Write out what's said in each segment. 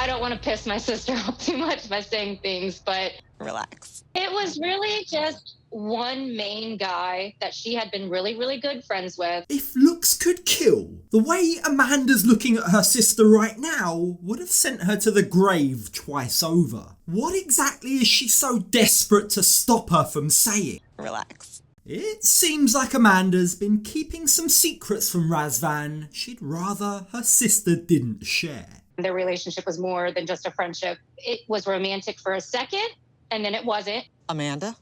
I don't want to piss my sister off too much by saying things, but relax. It was really just one main guy that she had been really, really good friends with. If looks could kill, the way Amanda's looking at her sister right now would have sent her to the grave twice over. What exactly is she so desperate to stop her from saying? Relax. It seems like Amanda's been keeping some secrets from Razvan she'd rather her sister didn't share. Their relationship was more than just a friendship. It was romantic for a second, and then it wasn't. Amanda?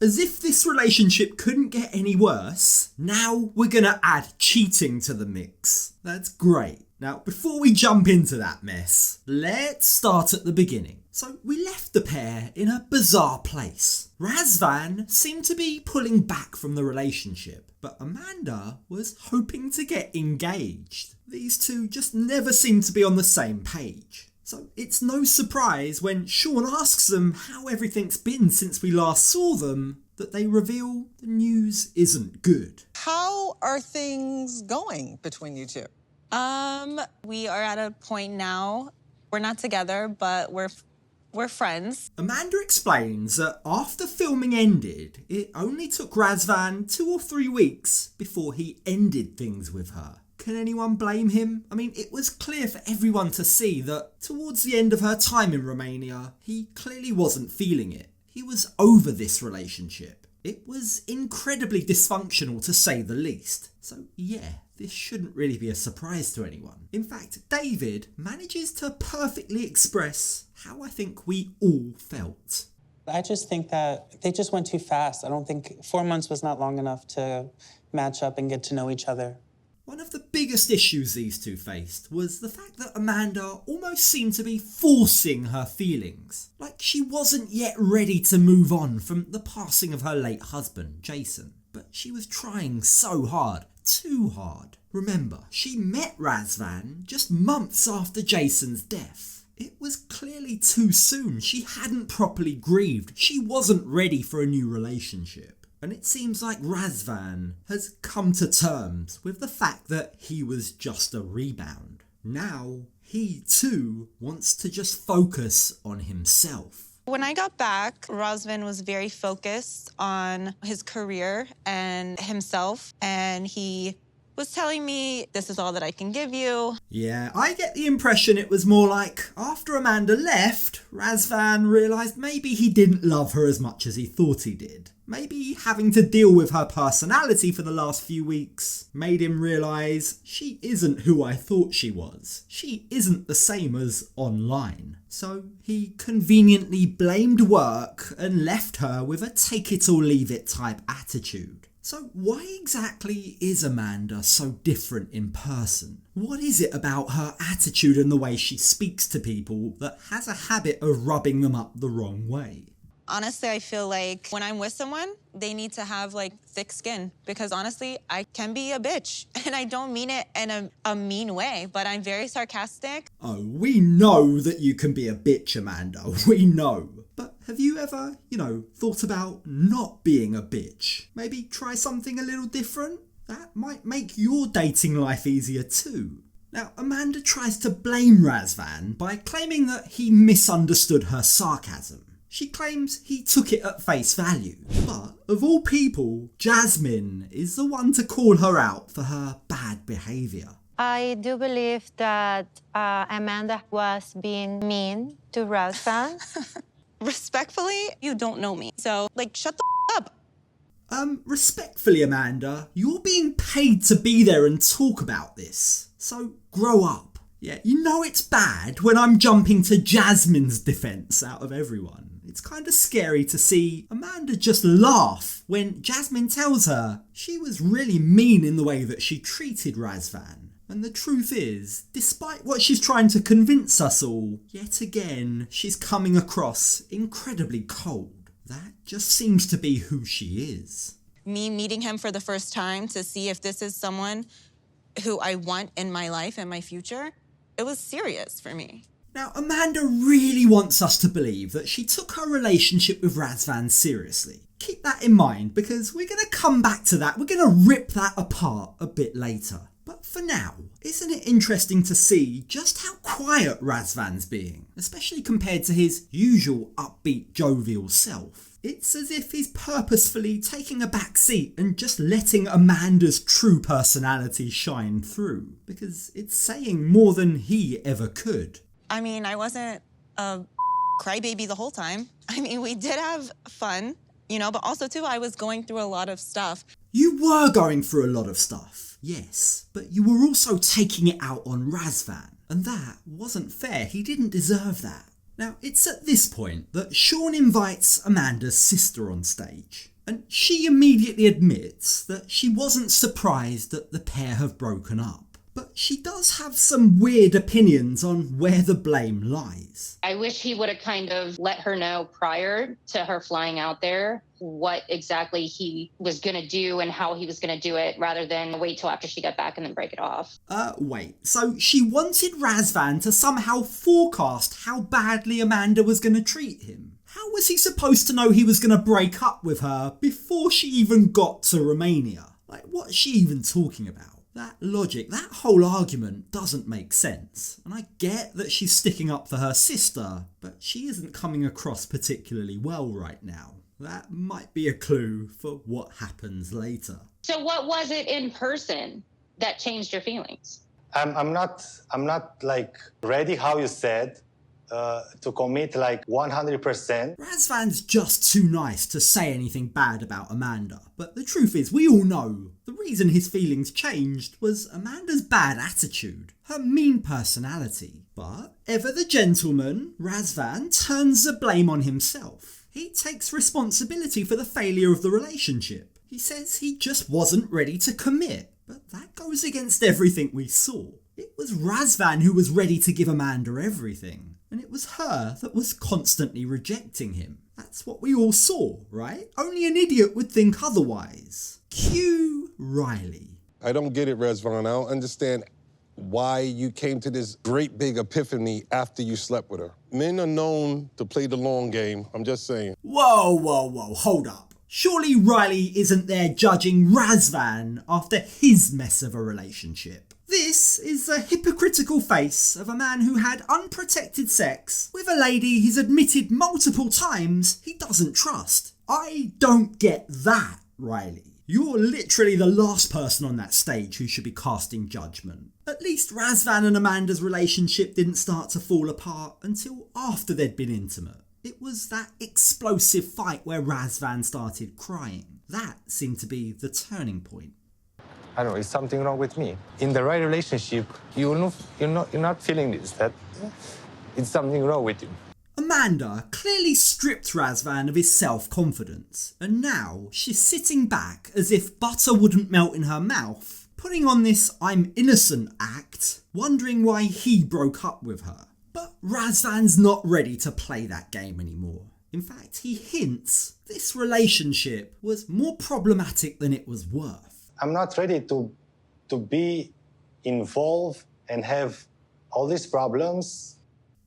As if this relationship couldn't get any worse, now we're gonna add cheating to the mix. That's great. Now, before we jump into that mess, let's start at the beginning. So we left the pair in a bizarre place. Razvan seemed to be pulling back from the relationship, but Amanda was hoping to get engaged. These two just never seemed to be on the same page. So it's no surprise when Sean asks them how everything's been since we last saw them, that they reveal the news isn't good. How are things going between you two? We are at a point now. We're not together, but we're friends. Amanda explains that after filming ended, it only took Razvan 2 or 3 weeks before he ended things with her. Can anyone blame him? I mean, it was clear for everyone to see that towards the end of her time in Romania, he clearly wasn't feeling it. He was over this relationship. It was incredibly dysfunctional to say the least. So yeah, this shouldn't really be a surprise to anyone. In fact, David manages to perfectly express how I think we all felt. I just think that they just went too fast. I don't think 4 months was not long enough to match up and get to know each other. One of the biggest issues these two faced was the fact that Amanda almost seemed to be forcing her feelings. Like she wasn't yet ready to move on from the passing of her late husband, Jason. But she was trying so hard, too hard. Remember, she met Razvan just months after Jason's death. It was clearly too soon. She hadn't properly grieved. She wasn't ready for a new relationship. And it seems like Razvan has come to terms with the fact that he was just a rebound. Now, he too wants to just focus on himself. When I got back, Razvan was very focused on his career and himself, and he was telling me, this is all that I can give you. Yeah, I get the impression it was more like after Amanda left, Razvan realised maybe he didn't love her as much as he thought he did. Maybe having to deal with her personality for the last few weeks made him realise she isn't who I thought she was. She isn't the same as online. So he conveniently blamed work and left her with a take it or leave it type attitude. So why exactly is Amanda so different in person? What is it about her attitude and the way she speaks to people that has a habit of rubbing them up the wrong way? Honestly, I feel like when I'm with someone, they need to have thick skin, because honestly, I can be a bitch, and I don't mean it in a mean way, but I'm very sarcastic. Oh, we know that you can be a bitch, Amanda. We know. But have you ever, thought about not being a bitch? Maybe try something a little different? That might make your dating life easier too. Now, Amanda tries to blame Razvan by claiming that he misunderstood her sarcasm. She claims he took it at face value. But, of all people, Jasmine is the one to call her out for her bad behaviour. I do believe that Amanda was being mean to Razvan. Respectfully, you don't know me. So, shut the up. Respectfully, Amanda, you're being paid to be there and talk about this. So, grow up. Yeah, you know it's bad when I'm jumping to Jasmine's defence out of everyone. It's kind of scary to see Amanda just laugh when Jasmine tells her she was really mean in the way that she treated Razvan. And the truth is, despite what she's trying to convince us all, yet again, she's coming across incredibly cold. That just seems to be who she is. Me meeting him for the first time to see if this is someone who I want in my life and my future, it was serious for me. Now, Amanda really wants us to believe that she took her relationship with Razvan seriously. Keep that in mind, because we're going to come back to that. We're going to rip that apart a bit later. But for now, isn't it interesting to see just how quiet Razvan's being, especially compared to his usual upbeat, jovial self? It's as if he's purposefully taking a back seat and just letting Amanda's true personality shine through, because it's saying more than he ever could. I mean, I wasn't a crybaby the whole time. I mean, we did have fun, you know, but also too, I was going through a lot of stuff. You were going through a lot of stuff, yes, but you were also taking it out on Razvan, and that wasn't fair. He didn't deserve that. Now, it's at this point that Sean invites Amanda's sister on stage, and she immediately admits that she wasn't surprised that the pair have broken up. But she does have some weird opinions on where the blame lies. I wish he would have kind of let her know prior to her flying out there what exactly he was going to do and how he was going to do it, rather than wait till after she got back and then break it off. Wait. So she wanted Razvan to somehow forecast how badly Amanda was going to treat him. How was he supposed to know he was going to break up with her before she even got to Romania? Like, what's she even talking about? That logic, that whole argument doesn't make sense. And I get that she's sticking up for her sister, but she isn't coming across particularly well right now. That might be a clue for what happens later. So what was it in person that changed your feelings? I'm not like ready, how you said, to commit like 100%. Razvan's just too nice to say anything bad about Amanda, but the truth is we all know the reason his feelings changed was Amanda's bad attitude, her mean personality. But ever the gentleman, Razvan turns the blame on himself. He takes responsibility for the failure of the relationship. He says he just wasn't ready to commit, but that goes against everything we saw. It was Razvan who was ready to give Amanda everything, and it was her that was constantly rejecting him. That's what we all saw, right? Only an idiot would think otherwise. Cue Riley. I don't get it, Razvan. I don't understand why you came to this great big epiphany after you slept with her. Men are known to play the long game, I'm just saying. Whoa, hold up. Surely Riley isn't there judging Razvan after his mess of a relationship. This is the hypocritical face of a man who had unprotected sex with a lady he's admitted multiple times he doesn't trust. I don't get that, Riley. You're literally the last person on that stage who should be casting judgment. At least Razvan and Amanda's relationship didn't start to fall apart until after they'd been intimate. It was that explosive fight where Razvan started crying. That seemed to be the turning point. I don't know, is something wrong with me? In the right relationship, you're not feeling this, that it's something wrong with you. Amanda clearly stripped Razvan of his self-confidence, and now she's sitting back as if butter wouldn't melt in her mouth, putting on this I'm innocent act, wondering why he broke up with her. But Razvan's not ready to play that game anymore. In fact, he hints this relationship was more problematic than it was worth. I'm not ready to be involved and have all these problems.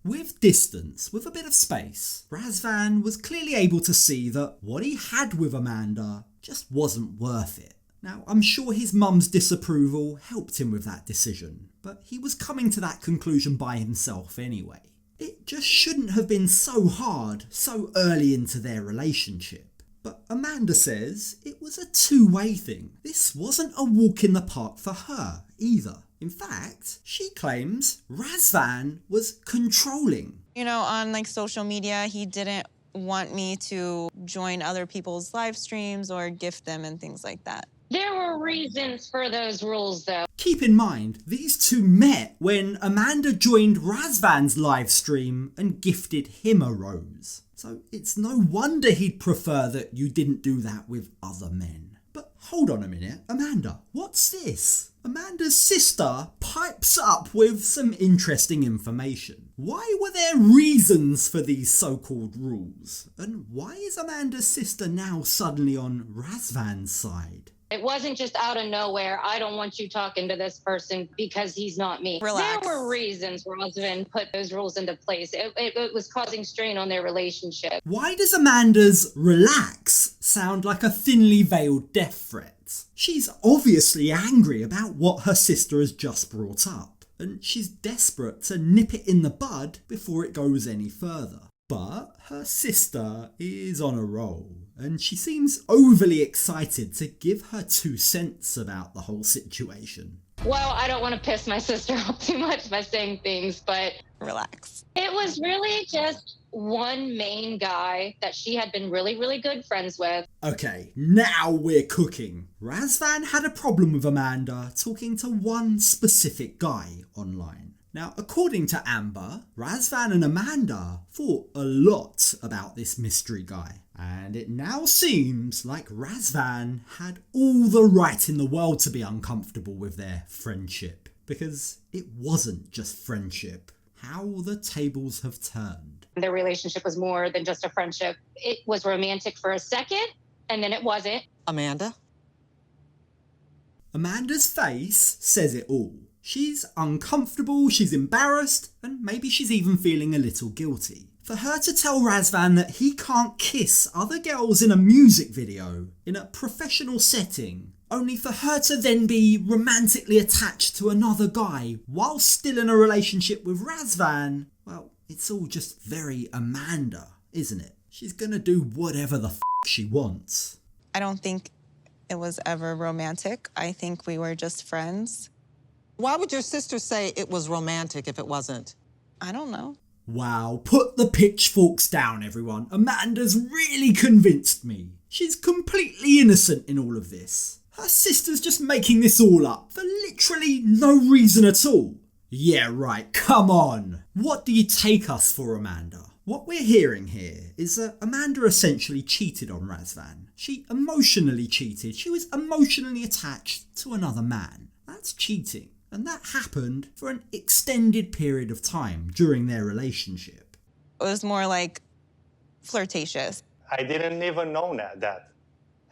With distance, with a bit of space, Razvan was clearly able to see that what he had with Amanda just wasn't worth it. Now, I'm sure his mum's disapproval helped him with that decision, but he was coming to that conclusion by himself anyway. It just shouldn't have been so hard so early into their relationship. But Amanda says it was a two-way thing. This wasn't a walk in the park for her either. In fact, she claims Razvan was controlling. You know, on like social media, he didn't want me to join other people's live streams or gift them and things like that. There were reasons for those rules, though. Keep in mind, these two met when Amanda joined Razvan's live stream and gifted him a rose. So it's no wonder he'd prefer that you didn't do that with other men. But hold on a minute, Amanda, what's this? Amanda's sister pipes up with some interesting information. Why were there reasons for these so-called rules? And why is Amanda's sister now suddenly on Razvan's side? It wasn't just out of nowhere, I don't want you talking to this person because he's not me. Relax. There were reasons Razvan put those rules into place. It was causing strain on their relationship. Why does Amanda's relax sound like a thinly veiled death threat? night. She's obviously angry about what her sister has just brought up, and she's desperate to nip it in the bud before it goes any further. But her sister is on a roll, and she seems overly excited to give her 2 cents about the whole situation. Well, I don't want to piss my sister off too much by saying things, but Relax. it was really just one main guy that she had been really, really good friends with. Okay, now we're cooking. Razvan had a problem with Amanda talking to one specific guy online. Now, according to Amber, Razvan and Amanda thought a lot about this mystery guy. And it now seems like Razvan had all the right in the world to be uncomfortable with their friendship. Because it wasn't just friendship. How the tables have turned. Their relationship was more than just a friendship. It was romantic for a second, and then it wasn't. Amanda? Amanda's face says it all. She's uncomfortable, she's embarrassed, and maybe she's even feeling a little guilty. For her to tell Razvan that he can't kiss other girls in a music video, in a professional setting, only for her to then be romantically attached to another guy while still in a relationship with Razvan, well, it's all just very Amanda, isn't it? She's gonna do whatever the she wants. I don't think it was ever romantic. I think we were just friends. Why would your sister say it was romantic if it wasn't? I don't know. Wow, put the pitchforks down, everyone. Amanda's really convinced me. She's completely innocent in all of this. Her sister's just making this all up for literally no reason at all. Yeah, right, come on. What do you take us for, Amanda? What we're hearing here is that Amanda essentially cheated on Razvan. She emotionally cheated. She was emotionally attached to another man. That's cheating. And that happened for an extended period of time during their relationship. It was more like flirtatious. I didn't even know that.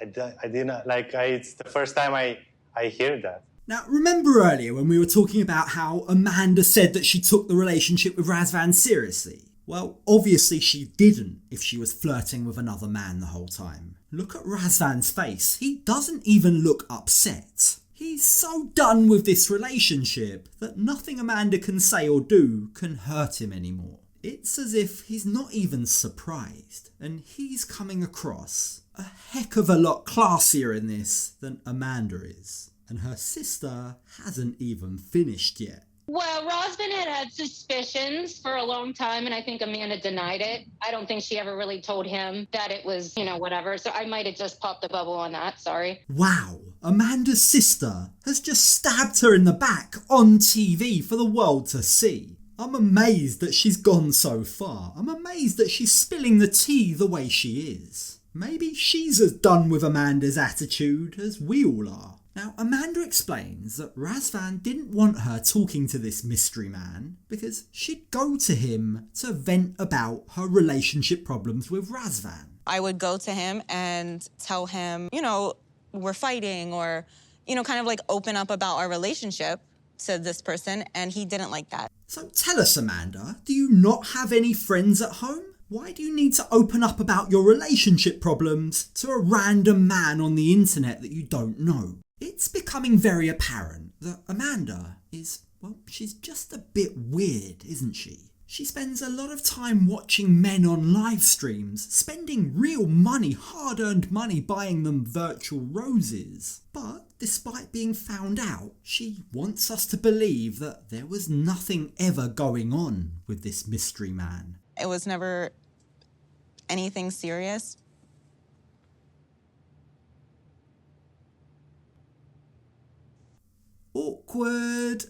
I didn't, like, it's the first time I hear that. Now, remember earlier when we were talking about how Amanda said that she took the relationship with Razvan seriously? Well, obviously she didn't if she was flirting with another man the whole time. Look at Razvan's face. He doesn't even look upset. He's so done with this relationship that nothing Amanda can say or do can hurt him anymore. It's as if he's not even surprised, and he's coming across a heck of a lot classier in this than Amanda is. And her sister hasn't even finished yet. Well, Razvan had suspicions for a long time, and I think Amanda denied it. I don't think she ever really told him that it was, whatever. So I might have just popped the bubble on that, sorry. Wow, Amanda's sister has just stabbed her in the back on TV for the world to see. I'm amazed that she's gone so far. I'm amazed that she's spilling the tea the way she is. Maybe she's as done with Amanda's attitude as we all are. Now, Amanda explains that Razvan didn't want her talking to this mystery man because she'd go to him to vent about her relationship problems with Razvan. I would go to him and tell him, we're fighting, or, kind of like open up about our relationship to this person, and he didn't like that. So tell us, Amanda, do you not have any friends at home? Why do you need to open up about your relationship problems to a random man on the internet that you don't know? It's becoming very apparent that Amanda is, well, she's just a bit weird, isn't she? She spends a lot of time watching men on live streams, spending real money, hard-earned money, buying them virtual roses. But despite being found out, she wants us to believe that there was nothing ever going on with this mystery man. It was never anything serious. Awkward.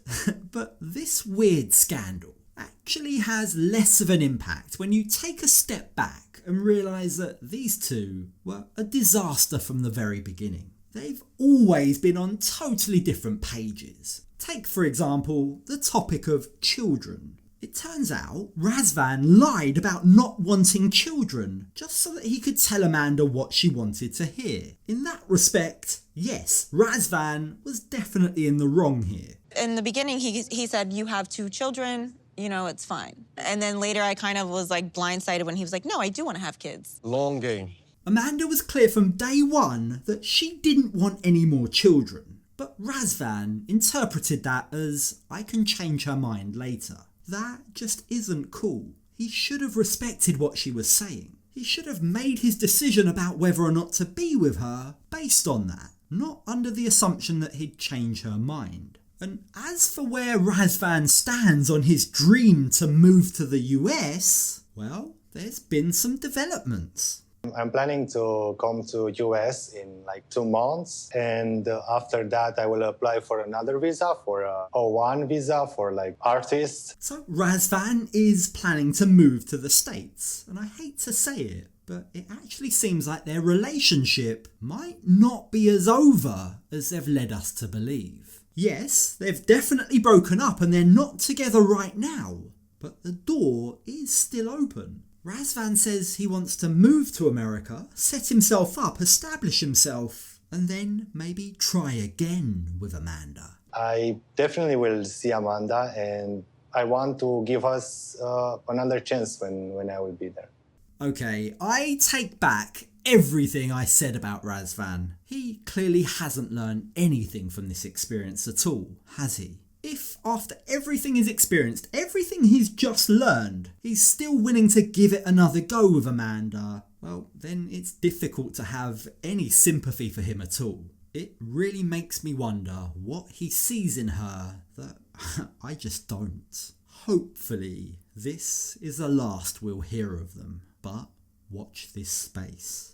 But this weird scandal actually has less of an impact when you take a step back and realise that these two were a disaster from the very beginning. They've always been on totally different pages. Take, for example, the topic of children. It turns out Razvan lied about not wanting children just so that he could tell Amanda what she wanted to hear. In that respect, yes, Razvan was definitely in the wrong here. In the beginning, he said, you have 2 children, it's fine. And then later I kind of was like blindsided when he was like, no, I do want to have kids. Long game. Amanda was clear from day one that she didn't want any more children, but Razvan interpreted that as, I can change her mind later. That just isn't cool. He should have respected what she was saying. He should have made his decision about whether or not to be with her based on that, not under the assumption that he'd change her mind. And as for where Razvan stands on his dream to move to the US, well, there's been some developments. I'm planning to come to US in like 2 months, and after that I will apply for another visa, for a O1 visa for like artists. So Razvan is planning to move to the States, and I hate to say it, but it actually seems like their relationship might not be as over as they've led us to believe. Yes, they've definitely broken up and they're not together right now, but the door is still open. Razvan says he wants to move to America, set himself up, establish himself, and then maybe try again with Amanda. I definitely will see Amanda, and I want to give us another chance when I will be there. Okay, I take back everything I said about Razvan. He clearly hasn't learned anything from this experience at all, has he? If after everything he's experienced, everything he's just learned, he's still willing to give it another go with Amanda, well, then it's difficult to have any sympathy for him at all. It really makes me wonder what he sees in her that I just don't. Hopefully, this is the last we'll hear of them, but watch this space.